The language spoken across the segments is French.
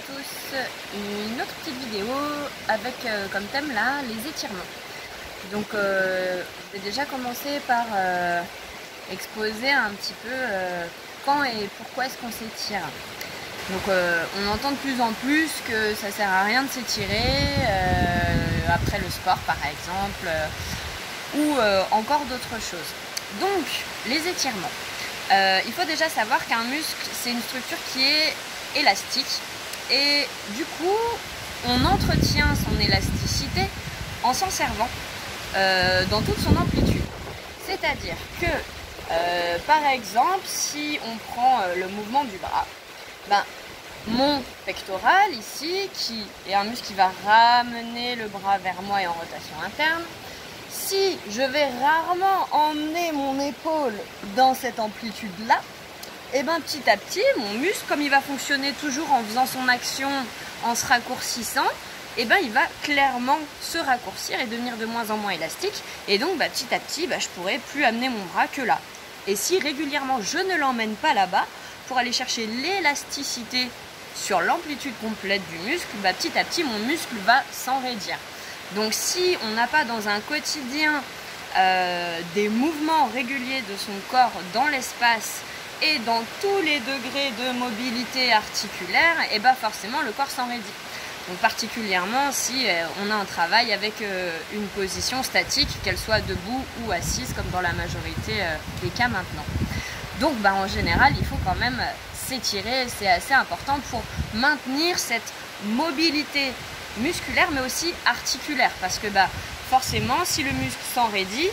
tous, une autre petite vidéo avec comme thème là les étirements. Donc je vais déjà commencer par exposer un petit peu quand et pourquoi est-ce qu'on s'étire. Donc on entend de plus en plus que ça sert à rien de s'étirer après le sport par exemple ou encore d'autres choses. Donc les étirements. Il faut déjà savoir qu'un muscle c'est une structure qui est élastique et du coup on entretient son élasticité en s'en servant dans toute son amplitude. C'est-à-dire que par exemple si on prend le mouvement du bras, mon pectoral ici qui est un muscle qui va ramener le bras vers moi et en rotation interne, si je vais rarement emmener mon épaule dans cette amplitude-là, et petit à petit, mon muscle, comme il va fonctionner toujours en faisant son action, en se raccourcissant, il va clairement se raccourcir et devenir de moins en moins élastique. Et donc, petit à petit, je pourrai plus amener mon bras que là. Et si régulièrement, je ne l'emmène pas là-bas, pour aller chercher l'élasticité sur l'amplitude complète du muscle, petit à petit, mon muscle va s'enraidir. Donc si on n'a pas dans un quotidien des mouvements réguliers de son corps dans l'espace et dans tous les degrés de mobilité articulaire, forcément le corps s'enraidit. Donc particulièrement si on a un travail avec une position statique, qu'elle soit debout ou assise comme dans la majorité des cas maintenant. Donc en général il faut quand même s'étirer, c'est assez important pour maintenir cette mobilité musculaire mais aussi articulaire parce que forcément si le muscle s'enraidit,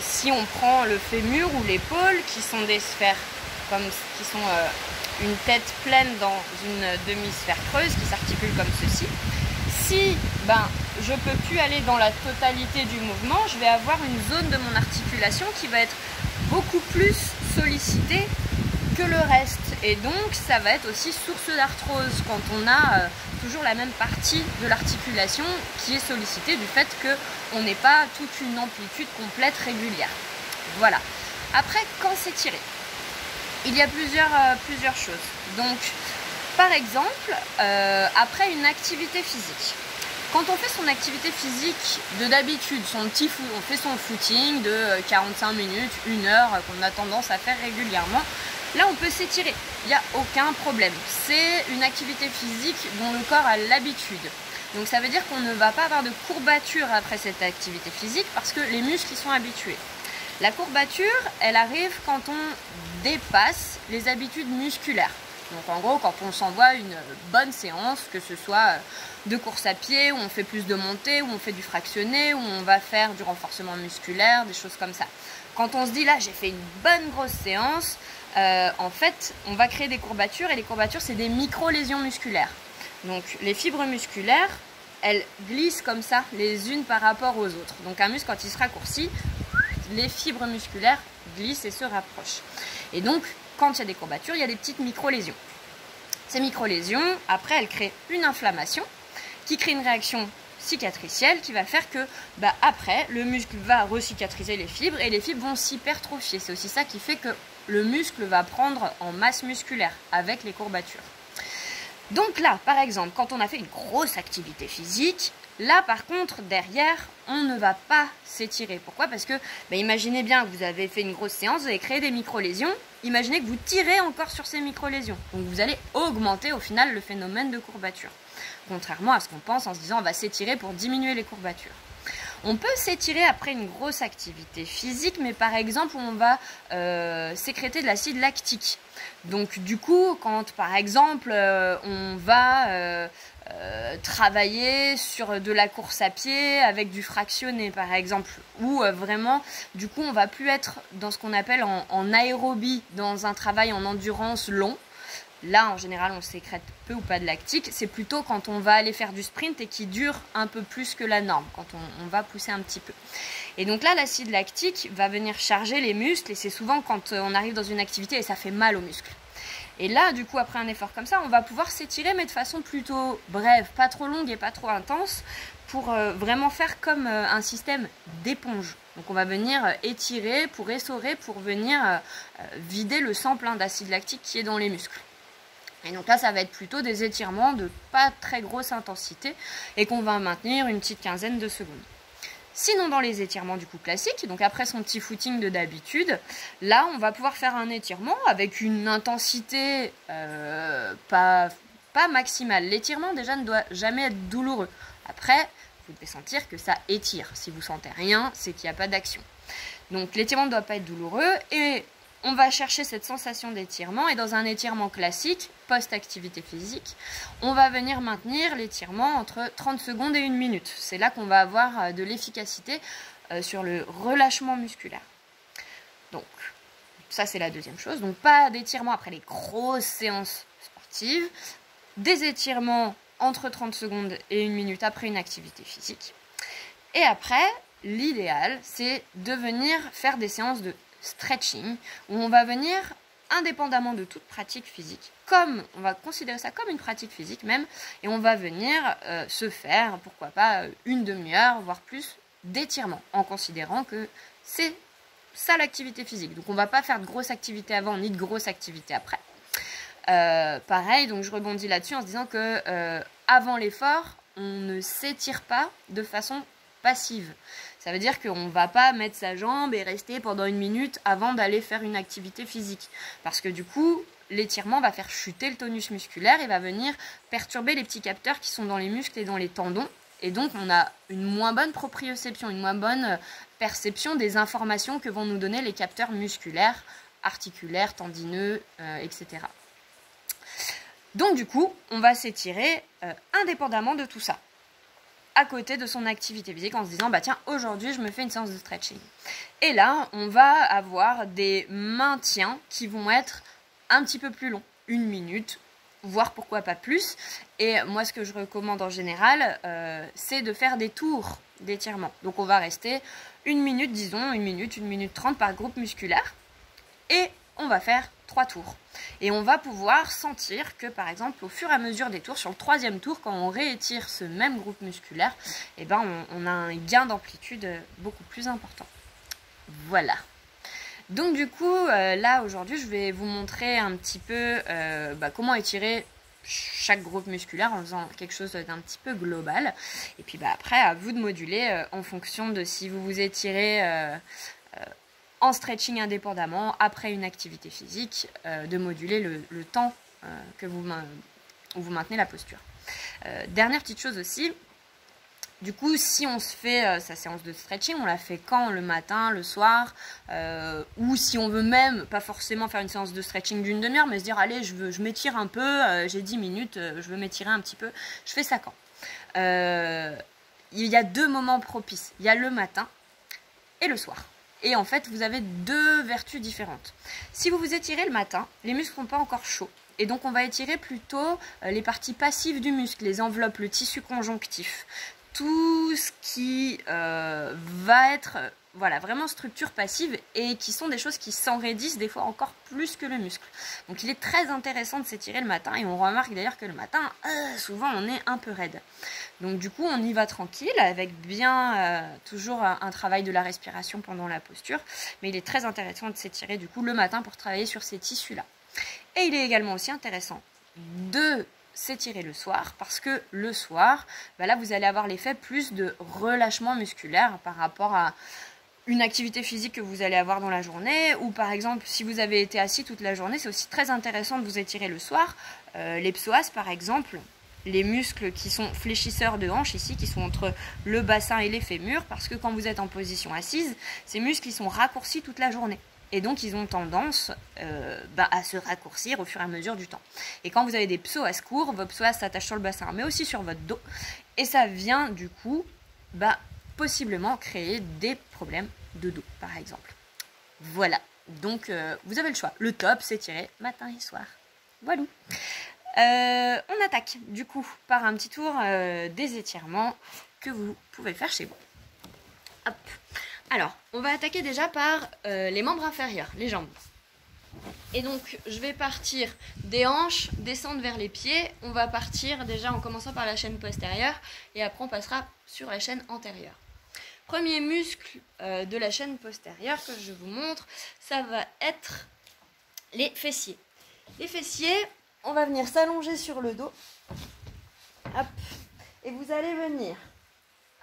si on prend le fémur ou l'épaule qui sont des sphères qui sont une tête pleine dans une demi-sphère creuse qui s'articule comme ceci, si je peux plus aller dans la totalité du mouvement, je vais avoir une zone de mon articulation qui va être beaucoup plus sollicitée que le reste et donc ça va être aussi source d'arthrose quand on a toujours la même partie de l'articulation qui est sollicitée du fait qu'on n'ait pas toute une amplitude complète régulière. Voilà. Après, quand s'étirer, il y a plusieurs choses. Donc, par exemple, après une activité physique. Quand on fait son activité physique de d'habitude, on fait son footing de 45 minutes, 1 heure qu'on a tendance à faire régulièrement, là on peut s'étirer, il n'y a aucun problème. C'est une activité physique dont le corps a l'habitude. Donc ça veut dire qu'on ne va pas avoir de courbature après cette activité physique parce que les muscles y sont habitués. La courbature, elle arrive quand on dépasse les habitudes musculaires. Donc en gros, quand on s'envoie une bonne séance, que ce soit de course à pied, où on fait plus de montée, où on fait du fractionné, où on va faire du renforcement musculaire, des choses comme ça. Quand on se dit là, j'ai fait une bonne grosse séance, en fait, on va créer des courbatures et les courbatures, c'est des micro-lésions musculaires. Donc les fibres musculaires, elles glissent comme ça, les unes par rapport aux autres. Donc un muscle, quand il se raccourcit, les fibres musculaires glissent et se rapprochent. Et donc, quand il y a des courbatures, il y a des petites micro-lésions. Ces micro-lésions, après, elles créent une inflammation qui crée une réaction cicatricielle qui va faire que, après, le muscle va recicatriser les fibres et les fibres vont s'hypertrophier. C'est aussi ça qui fait que le muscle va prendre en masse musculaire avec les courbatures. Donc là, par exemple, quand on a fait une grosse activité physique, là, par contre, derrière, on ne va pas s'étirer. Pourquoi? Parce que, imaginez bien que vous avez fait une grosse séance, vous avez créé des micro-lésions. Imaginez que vous tirez encore sur ces micro-lésions. Donc, vous allez augmenter, au final, le phénomène de courbature. Contrairement à ce qu'on pense en se disant, on va s'étirer pour diminuer les courbatures. On peut s'étirer après une grosse activité physique, mais par exemple, on va sécréter de l'acide lactique. Donc, du coup, quand, par exemple, on va travailler sur de la course à pied avec du fractionné par exemple ou vraiment du coup on va plus être dans ce qu'on appelle en aérobie, dans un travail en endurance long. Là en général on sécrète peu ou pas de lactique, c'est plutôt quand on va aller faire du sprint et qui dure un peu plus que la norme, quand on va pousser un petit peu. Et donc là l'acide lactique va venir charger les muscles et c'est souvent quand on arrive dans une activité et ça fait mal aux muscles. Et là, du coup, après un effort comme ça, on va pouvoir s'étirer, mais de façon plutôt brève, pas trop longue et pas trop intense, pour vraiment faire comme un système d'éponge. Donc on va venir étirer pour essorer, pour venir vider le sang plein d'acide lactique qui est dans les muscles. Et donc là, ça va être plutôt des étirements de pas très grosse intensité et qu'on va maintenir une petite quinzaine de secondes. Sinon, dans les étirements du coup classiques, donc après son petit footing de d'habitude, là, on va pouvoir faire un étirement avec une intensité pas maximale. L'étirement, déjà, ne doit jamais être douloureux. Après, vous devez sentir que ça étire. Si vous sentez rien, c'est qu'il n'y a pas d'action. Donc, l'étirement ne doit pas être douloureux et on va chercher cette sensation d'étirement et dans un étirement classique, post-activité physique, on va venir maintenir l'étirement entre 30 secondes et 1 minute. C'est là qu'on va avoir de l'efficacité sur le relâchement musculaire. Donc, ça c'est la deuxième chose. Donc, pas d'étirement après les grosses séances sportives, des étirements entre 30 secondes et 1 minute après une activité physique. Et après, l'idéal, c'est de venir faire des séances de stretching, où on va venir, indépendamment de toute pratique physique, comme on va considérer ça comme une pratique physique même, et on va venir se faire, pourquoi pas, une demi-heure, voire plus, d'étirement, en considérant que c'est ça l'activité physique. Donc on va pas faire de grosse activité avant, ni de grosse activité après. Pareil, donc je rebondis là-dessus en se disant que avant l'effort, on ne s'étire pas de façon passive. Ça veut dire qu'on ne va pas mettre sa jambe et rester pendant 1 minute avant d'aller faire une activité physique. Parce que du coup, l'étirement va faire chuter le tonus musculaire et va venir perturber les petits capteurs qui sont dans les muscles et dans les tendons. Et donc, on a une moins bonne proprioception, une moins bonne perception des informations que vont nous donner les capteurs musculaires, articulaires, tendineux, etc. Donc du coup, on va s'étirer indépendamment de tout ça, à côté de son activité physique, en se disant, bah tiens, aujourd'hui, je me fais une séance de stretching. Et là, on va avoir des maintiens qui vont être un petit peu plus longs, 1 minute, voire pourquoi pas plus. Et moi, ce que je recommande en général, c'est de faire des tours d'étirement. Donc on va rester 1 minute, disons, 1 minute 30 par groupe musculaire. Et on va faire 3 tours. Et on va pouvoir sentir que, par exemple, au fur et à mesure des tours, sur le 3e tour, quand on réétire ce même groupe musculaire, eh ben, on a un gain d'amplitude beaucoup plus important. Voilà. Donc du coup, là, aujourd'hui, je vais vous montrer un petit peu comment étirer chaque groupe musculaire en faisant quelque chose d'un petit peu global. Et puis après, à vous de moduler en fonction de si vous vous étirez en stretching indépendamment, après une activité physique, de moduler le temps que où vous maintenez la posture. Dernière petite chose aussi, du coup, si on se fait sa séance de stretching, on la fait quand? Le matin, le soir, ou si on veut même, pas forcément faire une séance de stretching d'une demi-heure, mais se dire, allez, je m'étire un peu, j'ai 10 minutes, je veux m'étirer un petit peu, je fais ça quand? Il y a 2 moments propices, il y a le matin et le soir. Et en fait, vous avez 2 vertus différentes. Si vous vous étirez le matin, les muscles ne sont pas encore chauds. Et donc, on va étirer plutôt les parties passives du muscle, les enveloppes, le tissu conjonctif. Tout ce qui va être vraiment structure passive et qui sont des choses qui s'enraidissent des fois encore plus que le muscle. Donc il est très intéressant de s'étirer le matin et on remarque d'ailleurs que le matin, souvent on est un peu raide. Donc du coup on y va tranquille avec bien toujours un travail de la respiration pendant la posture, mais il est très intéressant de s'étirer du coup le matin pour travailler sur ces tissus-là. Et il est également aussi intéressant de s'étirer le soir parce que le soir, là vous allez avoir l'effet plus de relâchement musculaire par rapport à une activité physique que vous allez avoir dans la journée, ou par exemple si vous avez été assis toute la journée, c'est aussi très intéressant de vous étirer le soir. Les psoas par exemple, les muscles qui sont fléchisseurs de hanche ici, qui sont entre le bassin et les fémurs, parce que quand vous êtes en position assise, ces muscles ils sont raccourcis toute la journée. Et donc, ils ont tendance à se raccourcir au fur et à mesure du temps. Et quand vous avez des psoas courts, vos psoas s'attachent sur le bassin, mais aussi sur votre dos. Et ça vient, du coup, possiblement créer des problèmes de dos, par exemple. Voilà. Donc, vous avez le choix. Le top, c'est tirer matin et soir. Voilà. On attaque, du coup, par un petit tour des étirements que vous pouvez faire chez vous. Hop. Alors, on va attaquer déjà par les membres inférieurs, les jambes. Et donc, je vais partir des hanches, descendre vers les pieds. On va partir déjà en commençant par la chaîne postérieure et après on passera sur la chaîne antérieure. Premier muscle de la chaîne postérieure que je vous montre, ça va être les fessiers. Les fessiers, On va venir s'allonger sur le dos. Hop. Et vous allez venir,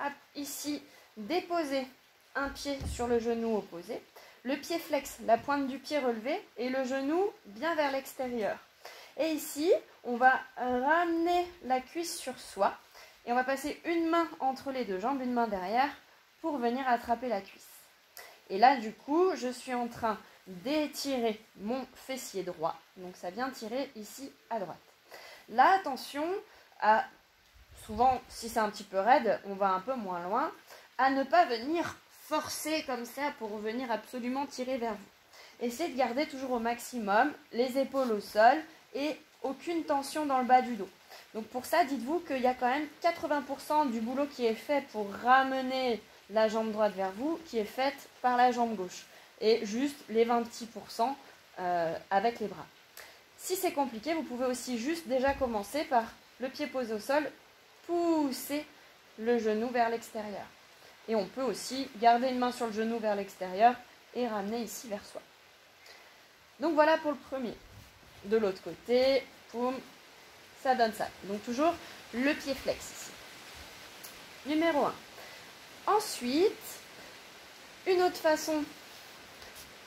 hop, ici, déposer un pied sur le genou opposé. Le pied flex, la pointe du pied relevée et le genou bien vers l'extérieur. Et ici, on va ramener la cuisse sur soi. Et on va passer une main entre les deux jambes, une main derrière, pour venir attraper la cuisse. Et là, du coup, je suis en train d'étirer mon fessier droit. Donc, ça vient tirer ici à droite. Là, attention à, souvent, si c'est un petit peu raide, on va un peu moins loin, à ne pas venir forcer comme ça pour venir absolument tirer vers vous. Essayez de garder toujours au maximum les épaules au sol et aucune tension dans le bas du dos. Donc pour ça, dites-vous qu'il y a quand même 80% du boulot qui est fait pour ramener la jambe droite vers vous, qui est faite par la jambe gauche. Et juste les 20 petits pourcents avec les bras. Si c'est compliqué, vous pouvez aussi juste déjà commencer par le pied posé au sol, pousser le genou vers l'extérieur. Et on peut aussi garder une main sur le genou vers l'extérieur et ramener ici vers soi. Donc voilà pour le premier. De l'autre côté, poum, ça donne ça. Donc toujours le pied flex ici. Numéro 1. Ensuite, une autre façon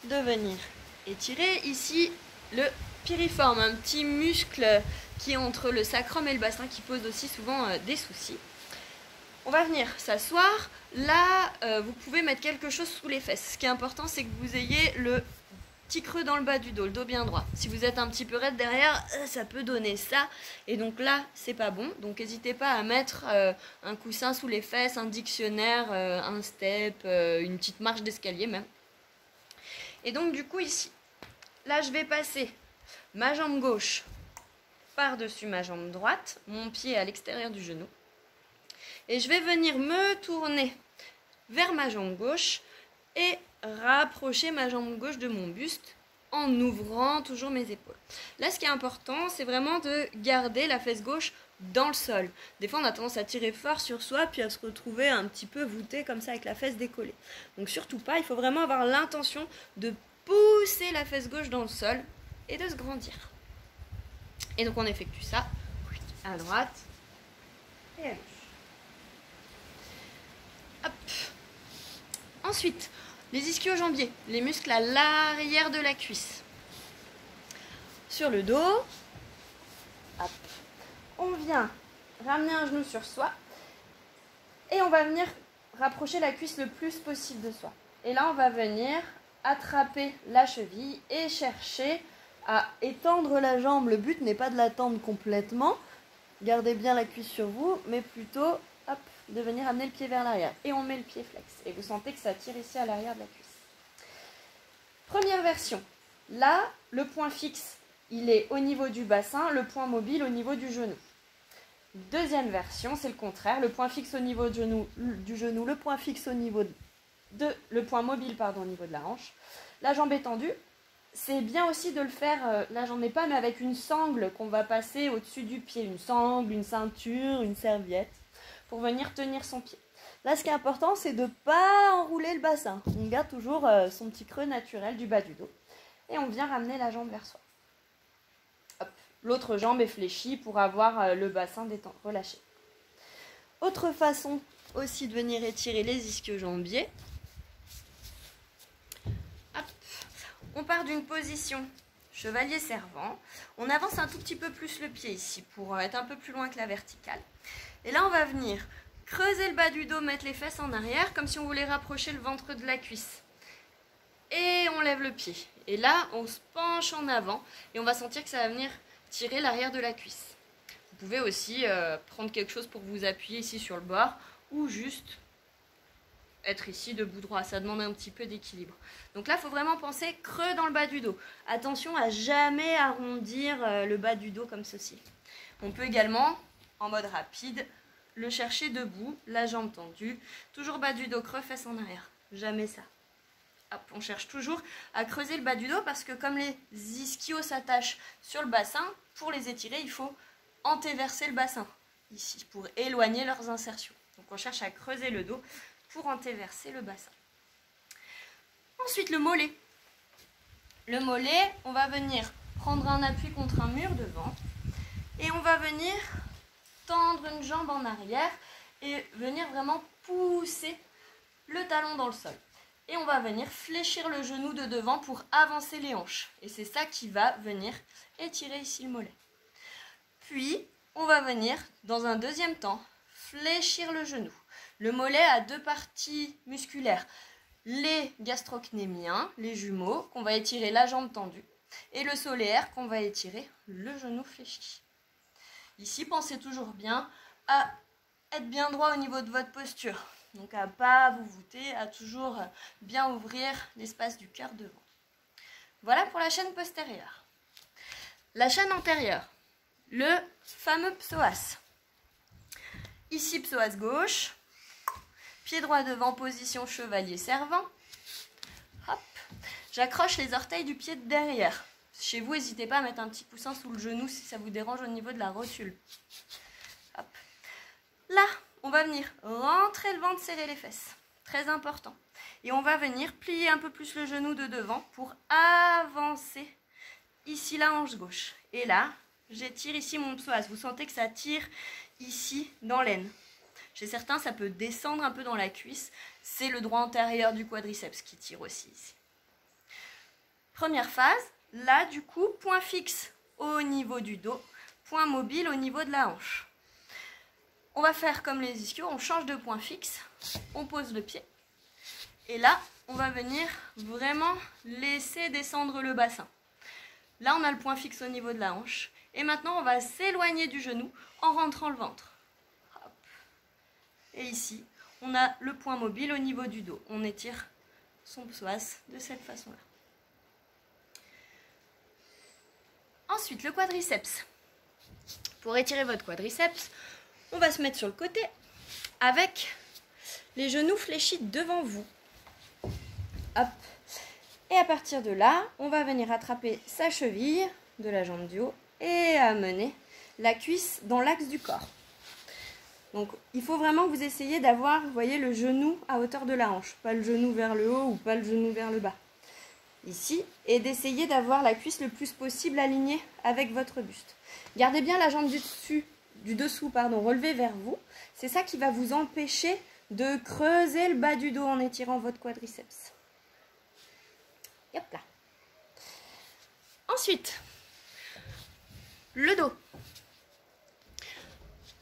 de venir étirer ici le piriforme, un petit muscle qui est entre le sacrum et le bassin qui pose aussi souvent des soucis. On va venir s'asseoir. Là, vous pouvez mettre quelque chose sous les fesses. Ce qui est important, c'est que vous ayez le petit creux dans le bas du dos, le dos bien droit. Si vous êtes un petit peu raide derrière, ça peut donner ça. Et donc là, c'est pas bon. Donc n'hésitez pas à mettre un coussin sous les fesses, un dictionnaire, un step, une petite marche d'escalier même. Et donc du coup ici, là je vais passer ma jambe gauche par-dessus ma jambe droite, mon pied à l'extérieur du genou. Et je vais venir me tourner vers ma jambe gauche et rapprocher ma jambe gauche de mon buste en ouvrant toujours mes épaules. Là, ce qui est important, c'est vraiment de garder la fesse gauche dans le sol. Des fois, on a tendance à tirer fort sur soi, puis à se retrouver un petit peu voûté comme ça avec la fesse décollée. Donc surtout pas, il faut vraiment avoir l'intention de pousser la fesse gauche dans le sol et de se grandir. Et donc on effectue ça à droite et à gauche. Hop. Ensuite, les ischio-jambiers, les muscles à l'arrière de la cuisse. Sur le dos, hop. On vient ramener un genou sur soi et on va venir rapprocher la cuisse le plus possible de soi. Et là, on va venir attraper la cheville et chercher à étendre la jambe. Le but n'est pas de la tendre complètement. Gardez bien la cuisse sur vous, mais plutôt hop, de venir amener le pied vers l'arrière. Et on met le pied flex. Et vous sentez que ça tire ici à l'arrière de la cuisse. Première version. Là, le point fixe, il est au niveau du bassin, le point mobile au niveau du genou. Deuxième version, c'est le contraire. Le point fixe au niveau du genou, le point fixe au niveau le point mobile au niveau de la hanche. La jambe étendue. C'est bien aussi de le faire, là j'en ai pas, mais avec une sangle qu'on va passer au-dessus du pied. Une sangle, une ceinture, une serviette, pour venir tenir son pied. Là, ce qui est important, c'est de ne pas enrouler le bassin. On garde toujours son petit creux naturel du bas du dos. Et on vient ramener la jambe vers soi. L'autre jambe est fléchie pour avoir le bassin relâché. Autre façon aussi de venir étirer les ischio-jambiers. On part d'une position chevalier servant. On avance un tout petit peu plus le pied ici pour être un peu plus loin que la verticale. Et là, on va venir creuser le bas du dos, mettre les fesses en arrière, comme si on voulait rapprocher le ventre de la cuisse. Et on lève le pied. Et là, on se penche en avant et on va sentir que ça va venir tirer l'arrière de la cuisse. Vous pouvez aussi prendre quelque chose pour vous appuyer ici sur le bord ou juste être ici debout droit. Ça demande un petit peu d'équilibre. Donc là, il faut vraiment penser creux dans le bas du dos. Attention à jamais arrondir le bas du dos comme ceci. On peut également, en mode rapide, le chercher debout, la jambe tendue. Toujours bas du dos creux, fesses en arrière. Jamais ça. Hop, on cherche toujours à creuser le bas du dos parce que comme les ischios s'attachent sur le bassin, pour les étirer, il faut antéverser le bassin ici pour éloigner leurs insertions. Donc on cherche à creuser le dos pour antéverser le bassin. Ensuite, le mollet. Le mollet, on va venir prendre un appui contre un mur devant Et on va venir tendre une jambe en arrière et venir vraiment pousser le talon dans le sol. Et on va venir fléchir le genou de devant pour avancer les hanches. Et c'est ça qui va venir étirer ici le mollet. Puis, on va venir, dans un deuxième temps, fléchir le genou. Le mollet a deux parties musculaires. Les gastrocnémiens, les jumeaux, qu'on va étirer la jambe tendue. Et le solaire, qu'on va étirer le genou fléchi. Ici, pensez toujours bien à être bien droit au niveau de votre posture. Donc à ne pas vous voûter, à toujours bien ouvrir l'espace du cœur devant. Voilà pour la chaîne postérieure. La chaîne antérieure, le fameux psoas. Ici, psoas gauche. Pied droit devant, position chevalier servant. Hop. J'accroche les orteils du pied de derrière. Chez vous, n'hésitez pas à mettre un petit coussin sous le genou si ça vous dérange au niveau de la rotule. Hop. Là, on va venir rentrer le ventre, serrer les fesses. Très important. Et on va venir plier un peu plus le genou de devant pour avancer ici la hanche gauche. Et là, j'étire ici mon psoas. Vous sentez que ça tire ici dans l'aine. Chez certains, ça peut descendre un peu dans la cuisse. C'est le droit antérieur du quadriceps qui tire aussi ici. Première phase. Là, du coup, point fixe au niveau du dos. Point mobile au niveau de la hanche. On va faire comme les ischios, on change de point fixe, on pose le pied. Et là, on va venir vraiment laisser descendre le bassin. Là, on a le point fixe au niveau de la hanche. Et maintenant, on va s'éloigner du genou en rentrant le ventre. Hop. Et ici, on a le point mobile au niveau du dos. On étire son psoas de cette façon-là. Ensuite, le quadriceps. Pour étirer votre quadriceps, on va se mettre sur le côté avec les genoux fléchis devant vous. Hop. Et à partir de là, on va venir attraper sa cheville de la jambe du haut et amener la cuisse dans l'axe du corps. Donc, il faut vraiment que vous essayiez d'avoir, vous voyez, le genou à hauteur de la hanche. Pas le genou vers le haut ou pas le genou vers le bas. Ici. Et d'essayer d'avoir la cuisse le plus possible alignée avec votre buste. Gardez bien la jambe du dessous, relevée vers vous. C'est ça qui va vous empêcher de creuser le bas du dos en étirant votre quadriceps. Et hop là. Ensuite, le dos.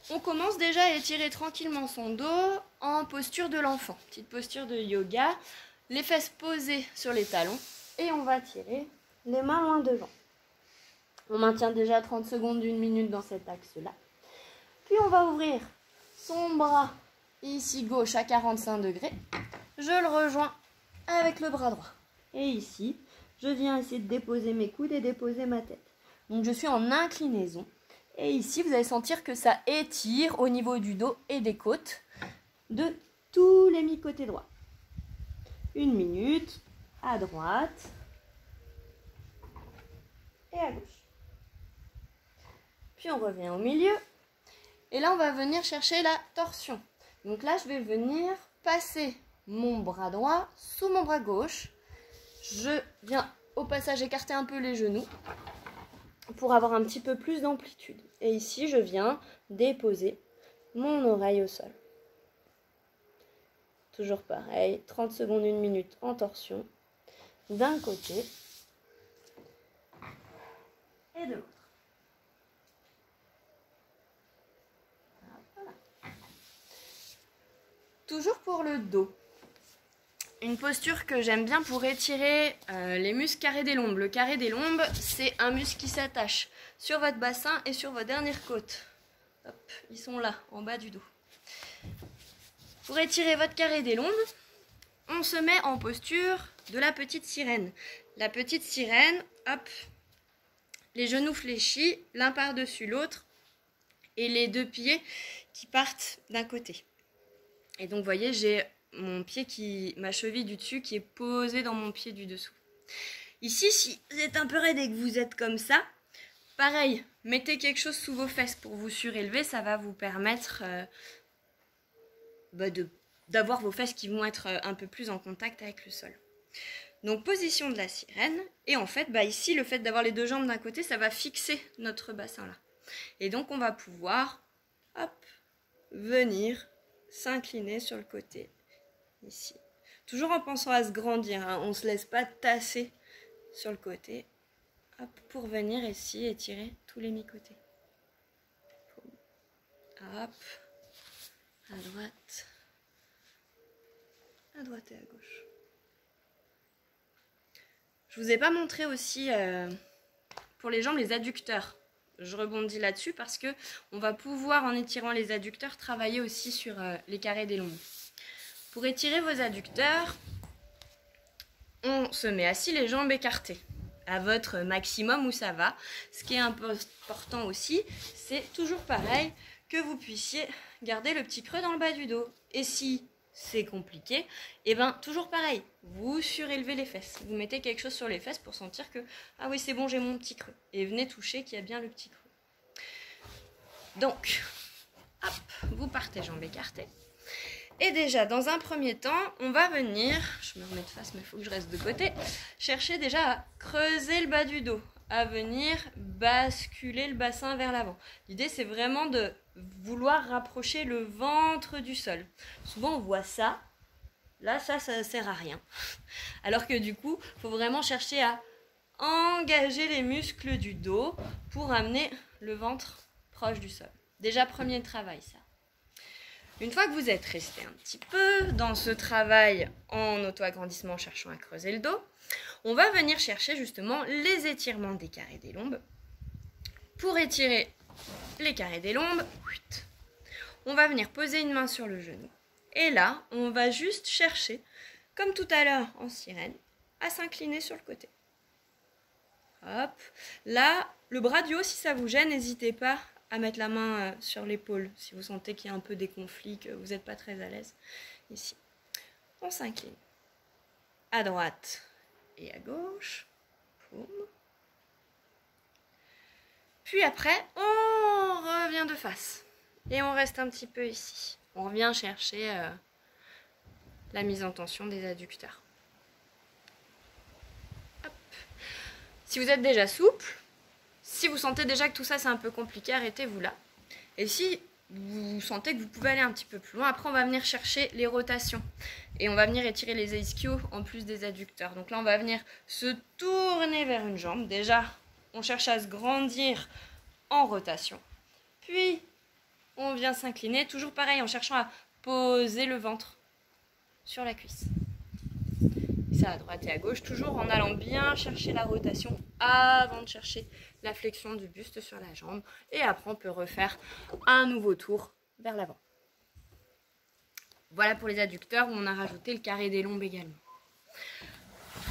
On commence déjà à étirer tranquillement son dos en posture de l'enfant. Petite posture de yoga. Les fesses posées sur les talons. Et on va tirer les mains loin devant. On maintient déjà 30 secondes, 1 minute dans cet axe-là. Puis on va ouvrir son bras ici gauche à 45 degrés. Je le rejoins avec le bras droit. Et ici, je viens essayer de déposer mes coudes et déposer ma tête. Donc je suis en inclinaison. Et ici, vous allez sentir que ça étire au niveau du dos et des côtes de tous les mi-côtés droits. 1 minute à droite et à gauche. Puis on revient au milieu. Et là, on va venir chercher la torsion. Donc là, je vais venir passer mon bras droit sous mon bras gauche. Je viens au passage écarter un peu les genoux pour avoir un petit peu plus d'amplitude. Et ici, je viens déposer mon oreille au sol. Toujours pareil, 30 secondes, 1 minute en torsion, d'un côté et de l'autre. Voilà. Toujours pour le dos. Une posture que j'aime bien pour étirer les muscles carrés des lombes. Le carré des lombes, c'est un muscle qui s'attache sur votre bassin et sur vos dernières côtes. Hop, ils sont là, en bas du dos. Pour étirer votre carré des lombes, on se met en posture de la petite sirène. La petite sirène, hop, les genoux fléchis, l'un par-dessus l'autre, et les deux pieds qui partent d'un côté. Et donc, vous voyez, j'ai ma cheville du dessus qui est posée dans mon pied du dessous. Ici, si vous êtes un peu raide et que vous êtes comme ça, pareil, mettez quelque chose sous vos fesses pour vous surélever, ça va vous permettre d'avoir vos fesses qui vont être un peu plus en contact avec le sol. Donc position de la sirène, et en fait ici le fait d'avoir les deux jambes d'un côté, ça va fixer notre bassin là. Et donc, on va pouvoir, hop, venir s'incliner sur le côté, ici. Toujours en pensant à se grandir, hein. On ne se laisse pas tasser sur le côté. Hop, pour venir ici étirer tous les mi-côtés. Hop, à droite et à gauche. Je vous ai pas montré aussi pour les jambes les adducteurs. Je rebondis là-dessus parce que on va pouvoir, en étirant les adducteurs, travailler aussi sur les carrés des lombes. Pour étirer vos adducteurs, on se met assis, les jambes écartées, à votre maximum où ça va. Ce qui est important aussi, c'est toujours pareil, que vous puissiez garder le petit creux dans le bas du dos. Et si c'est compliqué, et bien toujours pareil, vous surélevez les fesses. Vous mettez quelque chose sur les fesses pour sentir que, ah oui c'est bon, j'ai mon petit creux. Et venez toucher qu'il y a bien le petit creux. Donc, hop, vous partez jambes écartées. Et déjà, dans un premier temps, on va venir, je me remets de face mais il faut que je reste de côté, chercher déjà à creuser le bas du dos, à venir basculer le bassin vers l'avant. L'idée, c'est vraiment de vouloir rapprocher le ventre du sol. Souvent, on voit ça. Là, ça sert à rien. Alors que du coup, il faut vraiment chercher à engager les muscles du dos pour amener le ventre proche du sol. Déjà, premier travail, ça. Une fois que vous êtes resté un petit peu dans ce travail en auto-agrandissement, cherchant à creuser le dos, on va venir chercher justement les étirements des carrés des lombes. Pour étirer les carrés des lombes, on va venir poser une main sur le genou. Et là, on va juste chercher, comme tout à l'heure en sirène, à s'incliner sur le côté. Hop. Là, le bras du haut, si ça vous gêne, n'hésitez pas à mettre la main sur l'épaule. Si vous sentez qu'il y a un peu des conflits, que vous n'êtes pas très à l'aise. Ici. On s'incline. À droite et à gauche. Poum. Puis après, on revient de face. Et on reste un petit peu ici. On revient chercher la mise en tension des adducteurs. Hop. Si vous êtes déjà souple, si vous sentez déjà que tout ça c'est un peu compliqué, arrêtez-vous là. Et si vous sentez que vous pouvez aller un petit peu plus loin, après on va venir chercher les rotations. Et on va venir étirer les ischios en plus des adducteurs. Donc là on va venir se tourner vers une jambe. Déjà, on cherche à se grandir en rotation. Puis, on vient s'incliner, toujours pareil, en cherchant à poser le ventre sur la cuisse. Ça à droite et à gauche, toujours en allant bien chercher la rotation avant de chercher la flexion du buste sur la jambe. Et après, on peut refaire un nouveau tour vers l'avant. Voilà pour les adducteurs où on a rajouté le carré des lombes également.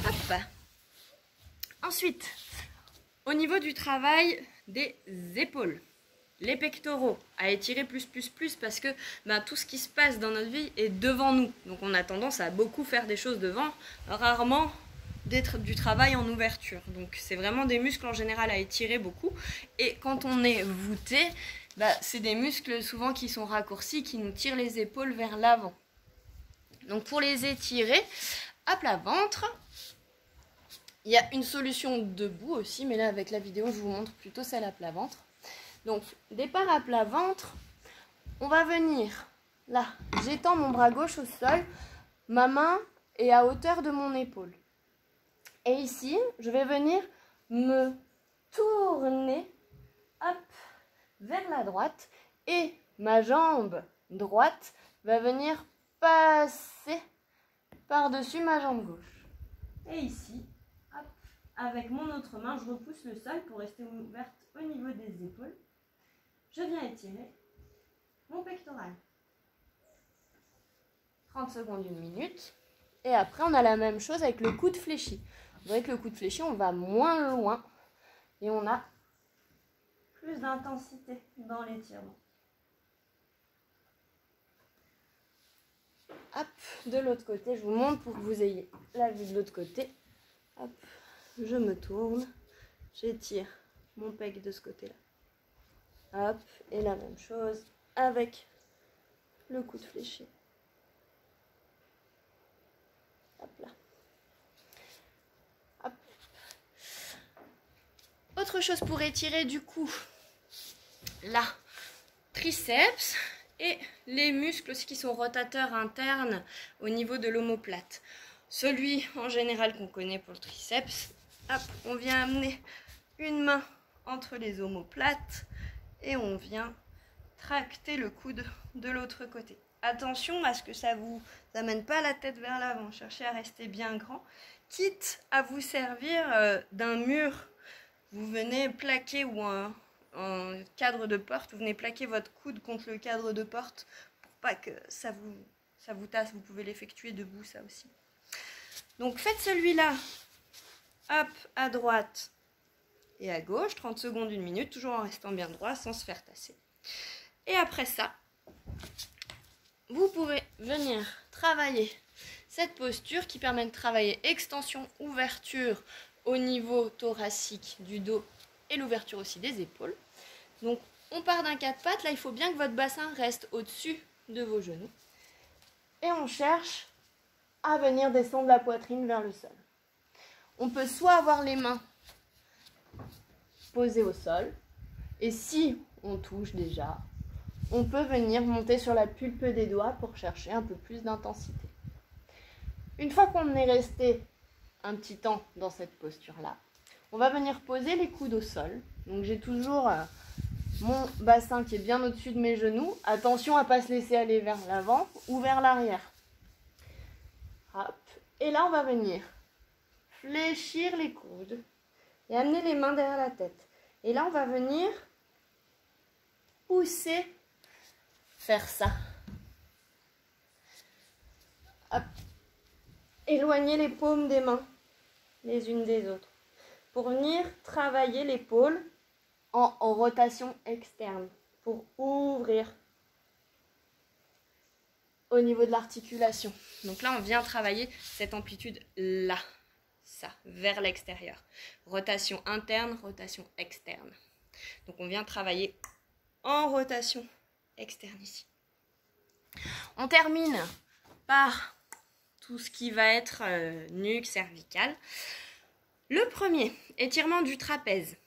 Hop. Ensuite, au niveau du travail des épaules, les pectoraux à étirer plus parce que tout ce qui se passe dans notre vie est devant nous. Donc on a tendance à beaucoup faire des choses devant, rarement du travail en ouverture. Donc c'est vraiment des muscles en général à étirer beaucoup. Et quand on est voûté, c'est des muscles souvent qui sont raccourcis, qui nous tirent les épaules vers l'avant. Donc pour les étirer, à plat ventre, il y a une solution debout aussi, mais là avec la vidéo je vous montre plutôt celle à plat ventre. Donc, départ à plat ventre, on va venir, là, j'étends mon bras gauche au sol, ma main est à hauteur de mon épaule. Et ici, je vais venir me tourner, hop, vers la droite, et ma jambe droite va venir passer par-dessus ma jambe gauche. Et ici, hop, avec mon autre main, je repousse le sol pour rester ouverte au niveau des épaules. Je viens étirer mon pectoral. 30 secondes, 1 minute. Et après, on a la même chose avec le coude fléchi. Vous voyez que le coude fléchi, on va moins loin. Et on a plus d'intensité dans l'étirement. Hop, de l'autre côté, je vous montre pour que vous ayez la vue de l'autre côté. Hop, je me tourne. J'étire mon pec de ce côté-là. Hop, et la même chose avec le coude fléchi. Hop là. Hop. Autre chose pour étirer du cou là, triceps et les muscles aussi qui sont rotateurs internes au niveau de l'omoplate. Celui en général qu'on connaît pour le triceps, hop, on vient amener une main entre les omoplates et on vient tracter le coude de l'autre côté. Attention à ce que ça vous amène pas la tête vers l'avant, cherchez à rester bien grand, quitte à vous servir d'un mur, vous venez plaquer ou un cadre de porte, vous venez plaquer votre coude contre le cadre de porte pour pas que ça vous tasse, vous pouvez l'effectuer debout ça aussi. Donc faites celui-là, hop, à droite et à gauche, 30 secondes, 1 minute, toujours en restant bien droit sans se faire tasser. Et après ça, vous pourrez venir travailler cette posture qui permet de travailler extension, ouverture au niveau thoracique du dos et l'ouverture aussi des épaules. Donc on part d'un 4 pattes, là il faut bien que votre bassin reste au-dessus de vos genoux. Et on cherche à venir descendre la poitrine vers le sol. On peut soit avoir les mains posées au sol, et si on touche déjà, on peut venir monter sur la pulpe des doigts pour chercher un peu plus d'intensité. Une fois qu'on est resté un petit temps dans cette posture-là, on va venir poser les coudes au sol. Donc j'ai toujours mon bassin qui est bien au-dessus de mes genoux. Attention à ne pas se laisser aller vers l'avant ou vers l'arrière. Hop. Et là, on va venir fléchir les coudes et amener les mains derrière la tête. Et là, on va venir pousser, faire ça. Hop. Éloigner les paumes des mains les unes des autres pour venir travailler l'épaule en rotation externe pour ouvrir au niveau de l'articulation. Donc là, on vient travailler cette amplitude là, ça, vers l'extérieur. Rotation interne, rotation externe. Donc on vient travailler en rotation externe ici. On termine par tout ce qui va être nuque, cervicale. Le premier, étirement du trapèze.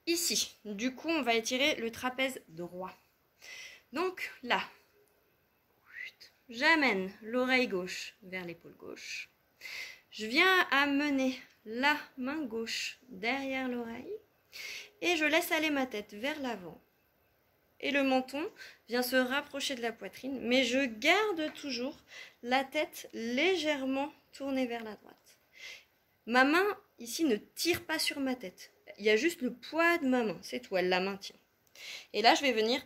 Ici, du coup, on va étirer le trapèze droit. Donc là, j'amène l'oreille gauche vers l'épaule gauche. Je viens amener la main gauche derrière l'oreille et je laisse aller ma tête vers l'avant. Et le menton vient se rapprocher de la poitrine, mais je garde toujours la tête légèrement tournée vers la droite. Ma main, ici, ne tire pas sur ma tête. Il y a juste le poids de ma main, c'est tout, elle la maintient. Et là, je vais venir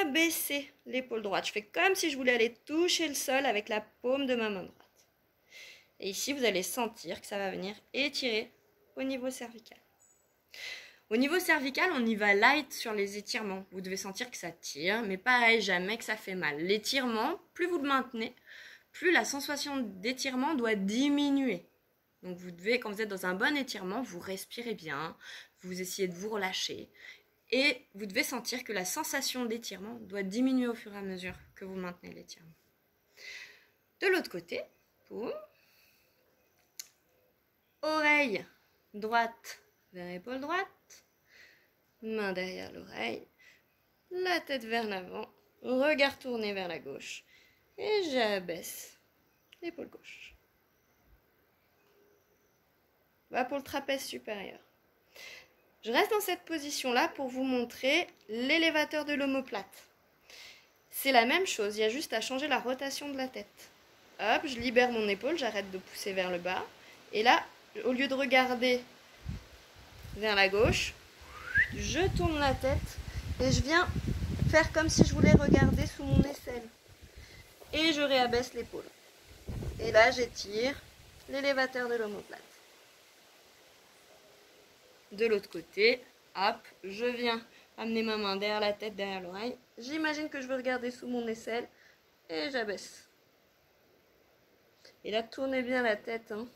abaisser l'épaule droite. Je fais comme si je voulais aller toucher le sol avec la paume de ma main droite. Et ici, vous allez sentir que ça va venir étirer au niveau cervical. Au niveau cervical, on y va light sur les étirements. Vous devez sentir que ça tire, mais pareil, jamais que ça fait mal. L'étirement, plus vous le maintenez, plus la sensation d'étirement doit diminuer. Donc vous devez, quand vous êtes dans un bon étirement, vous respirez bien, vous essayez de vous relâcher. Et vous devez sentir que la sensation d'étirement doit diminuer au fur et à mesure que vous maintenez l'étirement. De l'autre côté, boum. Oreille droite vers épaule droite. Main derrière l'oreille. La tête vers l'avant. Regard tourné vers la gauche. Et j'abaisse l'épaule gauche. Voilà pour le trapèze supérieur. Je reste dans cette position-là pour vous montrer l'élévateur de l'omoplate. C'est la même chose, il y a juste à changer la rotation de la tête. Hop, je libère mon épaule, j'arrête de pousser vers le bas. Et là, au lieu de regarder vers la gauche, je tourne la tête et je viens faire comme si je voulais regarder sous mon aisselle. Et je réabaisse l'épaule. Et là, j'étire l'élévateur de l'omoplate. De l'autre côté, hop, je viens amener ma main derrière la tête, derrière l'oreille. J'imagine que je veux regarder sous mon aisselle et j'abaisse. Et là, tournez bien la tête hein,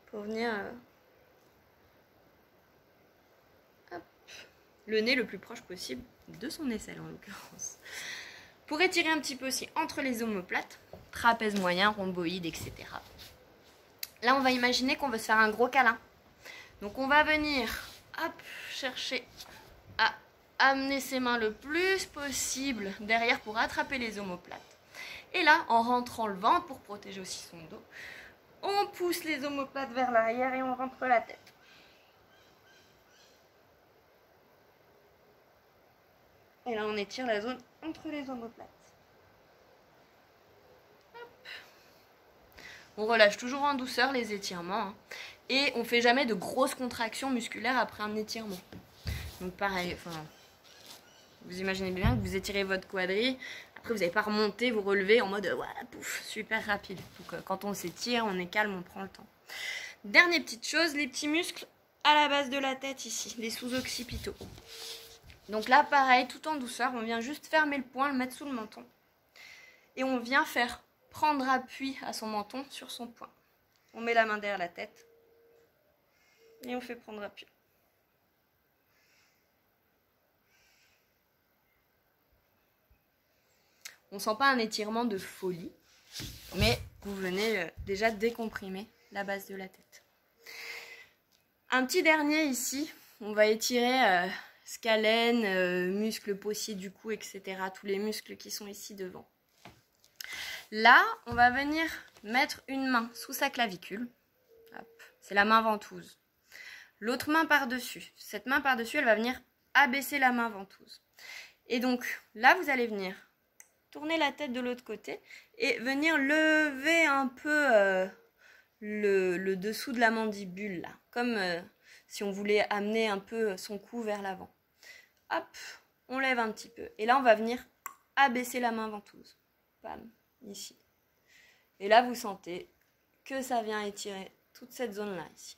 pour venir hop, le nez le plus proche possible de son aisselle en l'occurrence. Pour étirer un petit peu aussi entre les omoplates, trapèze moyen, rhomboïde, etc. Là, on va imaginer qu'on veut se faire un gros câlin. Donc on va venir hop, chercher à amener ses mains le plus possible derrière pour attraper les omoplates. Et là, en rentrant le ventre pour protéger aussi son dos, on pousse les omoplates vers l'arrière et on rentre la tête. Et là, on étire la zone entre les omoplates. Hop. On relâche toujours en douceur les étirements. Hein. Et on fait jamais de grosses contractions musculaires après un étirement. Donc pareil, vous imaginez bien que vous étirez votre quadri. Après, vous n'allez pas remonter, vous relever en mode ouais, pouf, super rapide. Donc quand on s'étire, on est calme, on prend le temps. Dernière petite chose, les petits muscles à la base de la tête ici, les sous-occipitaux. Donc là, pareil, tout en douceur, on vient juste fermer le poing, le mettre sous le menton. Et on vient faire prendre appui à son menton sur son poing. On met la main derrière la tête. Et on fait prendre appui. On ne sent pas un étirement de folie, mais vous venez déjà décomprimer la base de la tête. Un petit dernier ici, on va étirer scalène, muscles possiers du cou, etc. Tous les muscles qui sont ici devant. Là, on va venir mettre une main sous sa clavicule. C'est la main ventouse. L'autre main par-dessus. Cette main par-dessus, elle va venir abaisser la main ventouse. Et donc, là, vous allez venir tourner la tête de l'autre côté et venir lever un peu le dessous de la mandibule, là. Comme si on voulait amener un peu son cou vers l'avant. Hop, on lève un petit peu. Et là, on va venir abaisser la main ventouse. Bam, ici. Et là, vous sentez que ça vient étirer toute cette zone-là, ici.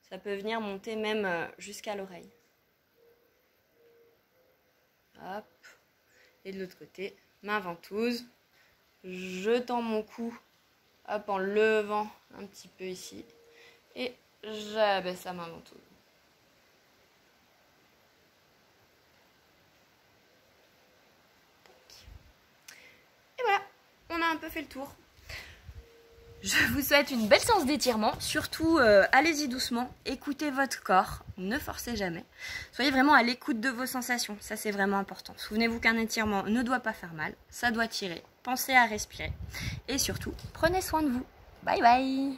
Ça peut venir monter même jusqu'à l'oreille. Hop. Et de l'autre côté, main ventouse. Je tends mon cou. Hop, en levant un petit peu ici. Et j'abaisse la main ventouse. Et voilà, on a un peu fait le tour. Je vous souhaite une belle séance d'étirement. Surtout, allez-y doucement. Écoutez votre corps. Ne forcez jamais. Soyez vraiment à l'écoute de vos sensations. Ça, c'est vraiment important. Souvenez-vous qu'un étirement ne doit pas faire mal. Ça doit tirer. Pensez à respirer. Et surtout, prenez soin de vous. Bye bye.